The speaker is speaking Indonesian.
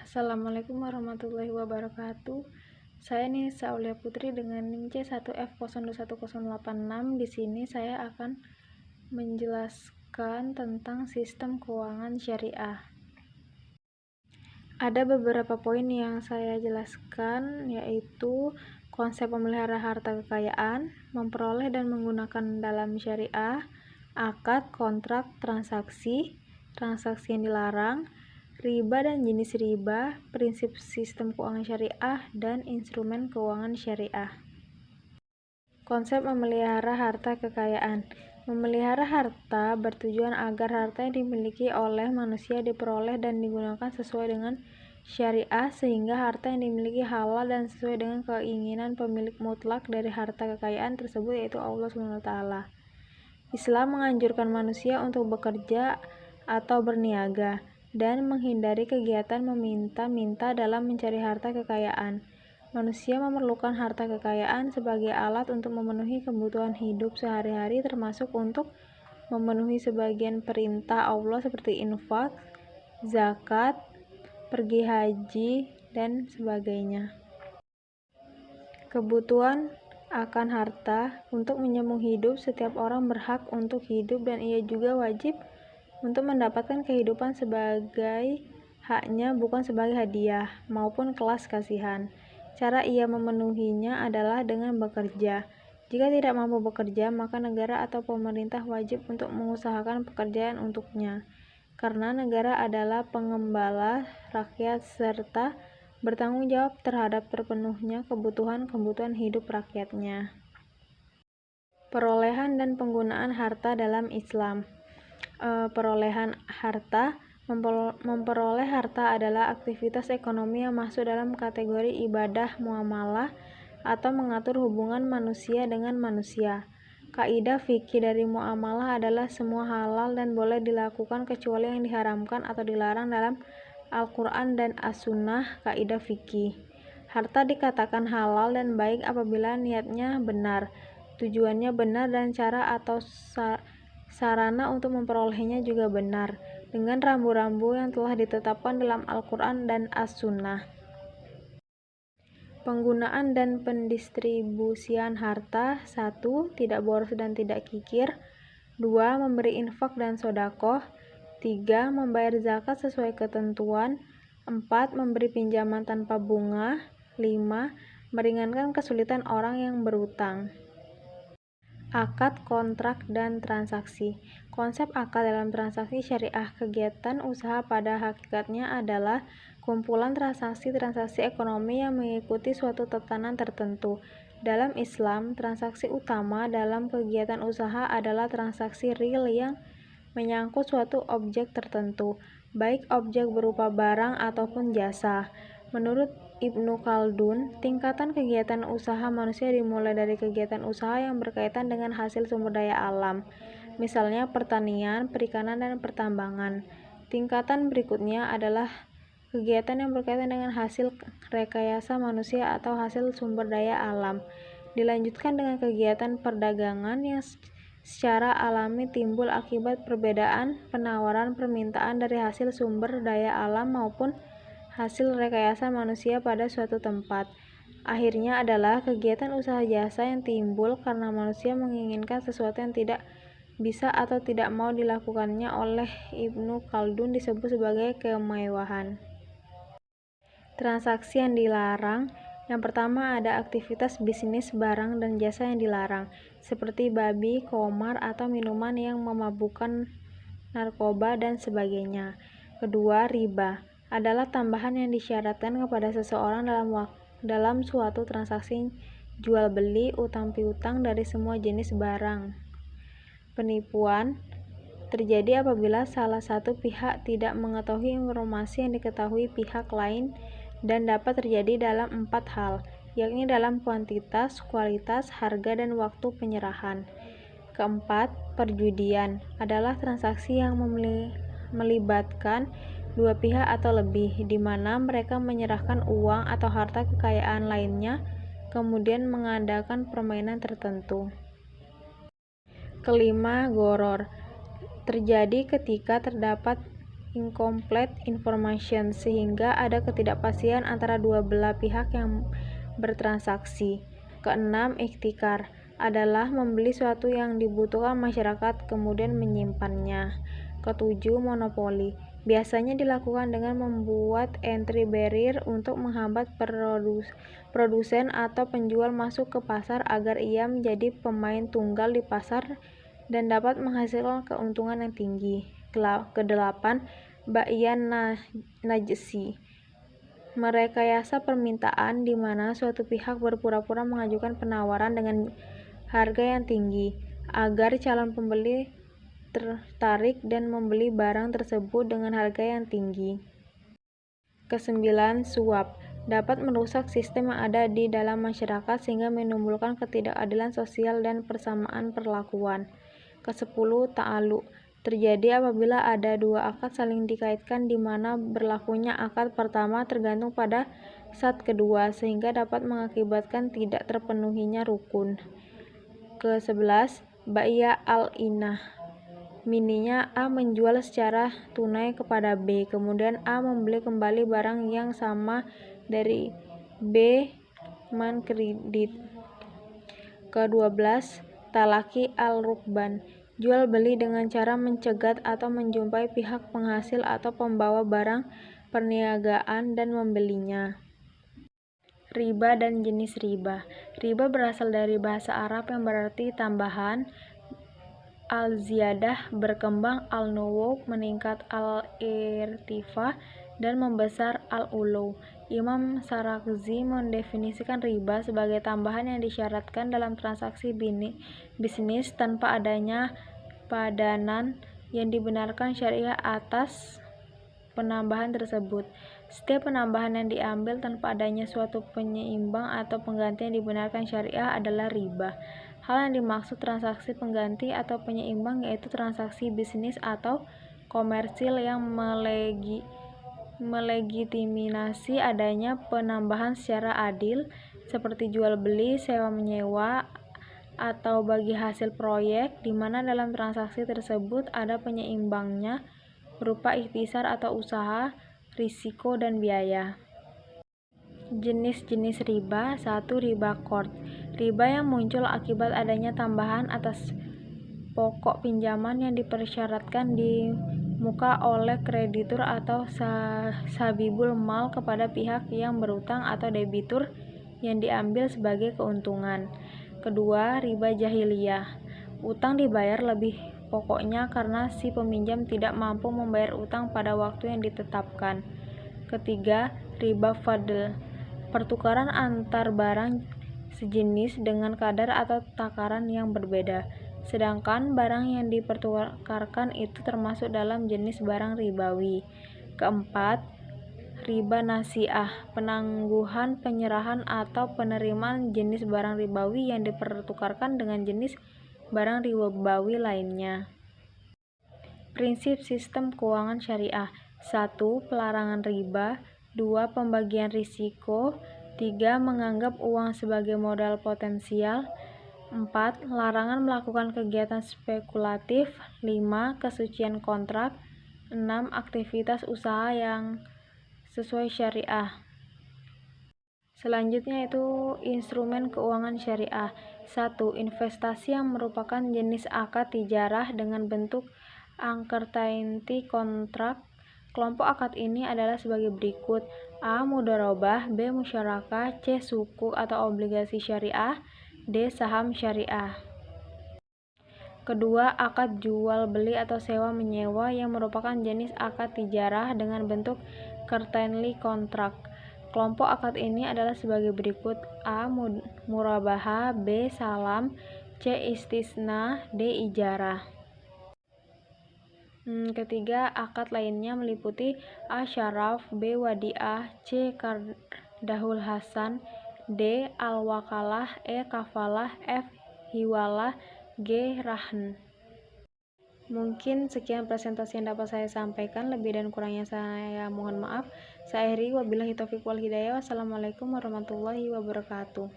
Assalamualaikum warahmatullahi wabarakatuh. Saya Nisa Aulia Putri dengan NIM C1F021086. Di sini saya akan menjelaskan tentang sistem keuangan syariah. Ada beberapa poin yang saya jelaskan, yaitu konsep memelihara harta kekayaan, memperoleh dan menggunakan dalam syariah, akad, kontrak, transaksi yang dilarang, riba dan jenis riba, prinsip sistem keuangan syariah, dan instrumen keuangan syariah. Konsep memelihara harta kekayaan. Memelihara harta bertujuan agar harta yang dimiliki oleh manusia diperoleh dan digunakan sesuai dengan syariah, sehingga harta yang dimiliki halal dan sesuai dengan keinginan pemilik mutlak dari harta kekayaan tersebut, yaitu Allah SWT. Islam menganjurkan manusia untuk bekerja atau berniaga dan menghindari kegiatan meminta-minta dalam mencari harta kekayaan. Manusia memerlukan harta kekayaan sebagai alat untuk memenuhi kebutuhan hidup sehari-hari, termasuk untuk memenuhi sebagian perintah Allah seperti infak, zakat, pergi haji, dan sebagainya. Kebutuhan akan harta untuk menyambung hidup. Setiap orang berhak untuk hidup dan ia juga wajib untuk mendapatkan kehidupan sebagai haknya, bukan sebagai hadiah maupun kelas kasihan. Cara ia memenuhinya adalah dengan bekerja. Jika tidak mampu bekerja, maka negara atau pemerintah wajib untuk mengusahakan pekerjaan untuknya, karena negara adalah pengembala rakyat serta bertanggung jawab terhadap terpenuhnya kebutuhan hidup rakyatnya. Perolehan dan penggunaan harta dalam Islam. Perolehan harta. Memperoleh harta adalah aktivitas ekonomi yang masuk dalam kategori ibadah muamalah atau mengatur hubungan manusia dengan manusia. Kaidah fikih dari muamalah adalah semua halal dan boleh dilakukan kecuali yang diharamkan atau dilarang dalam Al-Quran dan As-Sunnah. Kaidah fikih. Harta dikatakan halal dan baik apabila niatnya benar, tujuannya benar, dan cara atau sarana untuk memperolehnya juga benar, dengan rambu-rambu yang telah ditetapkan dalam Al-Quran dan As-Sunnah. Penggunaan dan pendistribusian harta. 1. Tidak boros dan tidak kikir. 2. Memberi infak dan sedekah. 3. Membayar zakat sesuai ketentuan. 4. Memberi pinjaman tanpa bunga. 5. Meringankan kesulitan orang yang berutang. Akad, kontrak, dan transaksi. Konsep akad dalam transaksi syariah. Kegiatan usaha pada hakikatnya adalah kumpulan transaksi ekonomi yang mengikuti suatu tatanan tertentu. Dalam Islam, transaksi utama dalam kegiatan usaha adalah transaksi real yang menyangkut suatu objek tertentu, baik objek berupa barang ataupun jasa. Menurut Ibnu Khaldun, tingkatan kegiatan usaha manusia dimulai dari kegiatan usaha yang berkaitan dengan hasil sumber daya alam, misalnya pertanian, perikanan, dan pertambangan. Tingkatan berikutnya adalah kegiatan yang berkaitan dengan hasil rekayasa manusia atau hasil sumber daya alam. Dilanjutkan dengan kegiatan perdagangan yang secara alami timbul akibat perbedaan penawaran permintaan dari hasil sumber daya alam maupun hasil rekayasa manusia pada suatu tempat. Akhirnya adalah kegiatan usaha jasa yang timbul karena manusia menginginkan sesuatu yang tidak bisa atau tidak mau dilakukannya. Oleh Ibnu Khaldun disebut sebagai kemewahan. Transaksi yang dilarang. Yang pertama ada aktivitas bisnis barang dan jasa yang dilarang, seperti babi, komar, atau minuman yang memabukkan, narkoba, dan sebagainya. Kedua, riba adalah tambahan yang disyaratkan kepada seseorang dalam suatu transaksi jual beli, utang piutang dari semua jenis barang. Penipuan terjadi apabila salah satu pihak tidak mengetahui informasi yang diketahui pihak lain, dan dapat terjadi dalam 4 hal, yakni dalam kuantitas, kualitas, harga, dan waktu penyerahan. Keempat, perjudian adalah transaksi yang melibatkan dua pihak atau lebih, di mana mereka menyerahkan uang atau harta kekayaan lainnya, kemudian mengadakan permainan tertentu. Kelima, gharar terjadi ketika terdapat incomplete information, sehingga ada ketidakpastian antara dua belah pihak yang bertransaksi. Keenam, ihtikar adalah membeli sesuatu yang dibutuhkan masyarakat kemudian menyimpannya. Ketujuh, monopoli biasanya dilakukan dengan membuat entry barrier untuk menghambat produsen atau penjual masuk ke pasar agar ia menjadi pemain tunggal di pasar dan dapat menghasilkan keuntungan yang tinggi. Kedelapan, bai'an najsi merekayasa permintaan di mana suatu pihak berpura-pura mengajukan penawaran dengan harga yang tinggi agar calon pembeli tertarik dan membeli barang tersebut dengan harga yang tinggi. Kesembilan, suap dapat merusak sistem yang ada di dalam masyarakat sehingga menimbulkan ketidakadilan sosial dan persamaan perlakuan. Kesepuluh, ta'aluk terjadi apabila ada dua akad saling dikaitkan di mana berlakunya akad pertama tergantung pada akad kedua sehingga dapat mengakibatkan tidak terpenuhinya rukun. Ke-11, bai'a al-inah. Mininya A menjual secara tunai kepada B, kemudian A membeli kembali barang yang sama dari B man kredit. Ke-12, talaki al-rukban. Jual beli dengan cara mencegat atau menjumpai pihak penghasil atau pembawa barang perniagaan dan membelinya. Riba dan jenis riba. Riba berasal dari bahasa Arab yang berarti tambahan. Al-ziyadah berkembang, al-nuwu meningkat, al-irtifa dan membesar, al-ulu. Imam Sarakzi mendefinisikan riba sebagai tambahan yang disyaratkan dalam transaksi bisnis tanpa adanya padanan yang dibenarkan syariah atas penambahan tersebut. Setiap penambahan yang diambil tanpa adanya suatu penyeimbang atau pengganti yang dibenarkan syariah adalah riba. Hal yang dimaksud transaksi pengganti atau penyeimbang yaitu transaksi bisnis atau komersil yang melegitimasi adanya penambahan secara adil seperti jual beli, sewa menyewa, atau bagi hasil proyek, di mana dalam transaksi tersebut ada penyeimbangnya berupa ikhtisar atau usaha, risiko, dan biaya. Jenis-jenis riba. 1. Riba qard. Riba yang muncul akibat adanya tambahan atas pokok pinjaman yang dipersyaratkan di muka oleh kreditur atau sabibul mal kepada pihak yang berutang atau debitur yang diambil sebagai keuntungan. Kedua, riba jahiliyah. Utang dibayar lebih pokoknya karena si peminjam tidak mampu membayar utang pada waktu yang ditetapkan. Ketiga, riba fadl. Pertukaran antar barang sejenis dengan kadar atau takaran yang berbeda, sedangkan barang yang dipertukarkan itu termasuk dalam jenis barang ribawi. Keempat, riba nasi'ah. Penangguhan, penyerahan, atau penerimaan jenis barang ribawi yang dipertukarkan dengan jenis barang ribawi lainnya. Prinsip sistem keuangan syariah. 1. Pelarangan riba. 2. Pembagian risiko. 3. Menganggap uang sebagai modal potensial. 4. Larangan melakukan kegiatan spekulatif. 5. Kesucian kontrak. 6. Aktivitas usaha yang sesuai syariah. Selanjutnya itu instrumen keuangan syariah. 1. Investasi yang merupakan jenis akad tijarah dengan bentuk uncertainty kontrak. Kelompok akad ini adalah sebagai berikut: A. Mudharabah, B. Musyarakah, C. Sukuk atau obligasi syariah, D. Saham syariah. Kedua, akad jual beli atau sewa menyewa yang merupakan jenis akad tijarah dengan bentuk certainty kontrak. Kelompok akad ini adalah sebagai berikut: A. Murabaha, B. Salam, C. Istisna, D. Ijarah. Ketiga, akad lainnya meliputi A. Syaraf, B. Wadiah, C. Kardahul Hasan, D. Al-Wakalah, E. Kafalah, F. Hiwalah, G. Rahn. Mungkin sekian presentasi yang dapat saya sampaikan, lebih dan kurangnya saya mohon maaf. Saya akhiri, wabillahi taufiq wal hidayah. Wassalamualaikum warahmatullahi wabarakatuh.